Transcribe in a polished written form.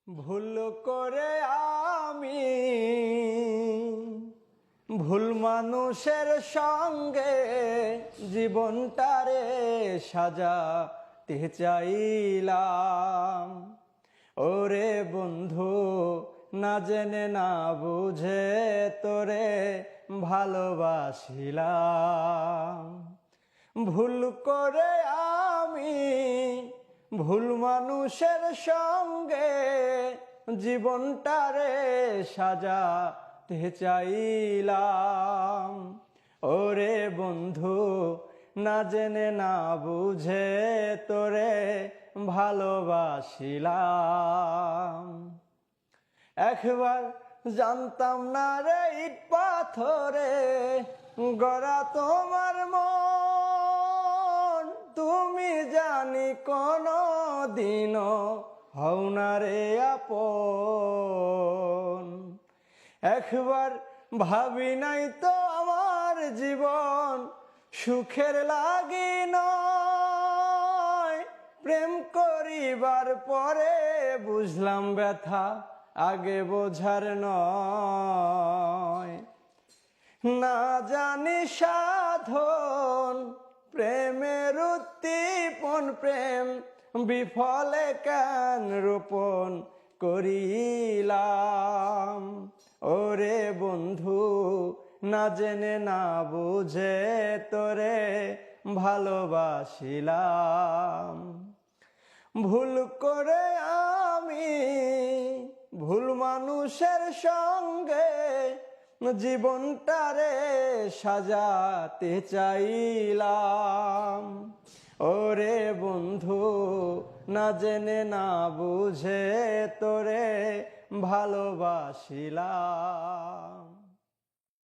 ভুল করে আমি ভুল মানুষের সঙ্গে জীবনটারে সাজাতে চাইলাম। ওরে বন্ধু, না জেনে না বুঝে তোরে ভালোবাসিলাম। ভুল করে আমি ভুল মানুষের সঙ্গে জীবনটারে সাজাতে চাইলাম। ওরে বন্ধু, না জেনে না বুঝে তোরে ভালোবাসিলাম। একবার জানতাম না রে ইট পাথরে গড়া তোমার মন, তুমি জানি কোনো দিনও হও না রে আপন। একবার ভাবি নাই তো আমার জীবন সুখের লাগি নয়, প্রেম করিবার পরে বুঝলাম ব্যথা আগে বোঝার নয়। না জানি সাধন প্রেমের উদ্দীপন, প্রেম বিফলে কেন রোপণ করিলাম। ওরে বন্ধু, না জেনে না বুঝে তোরে ভালোবাসিলাম। ভুল করে আমি ভুল মানুষের সঙ্গে জীবনটারে সাজাতে চাইলাম। ওরে বন্ধু, না জেনে না বুঝে তোরে ভালোবাসিলাম।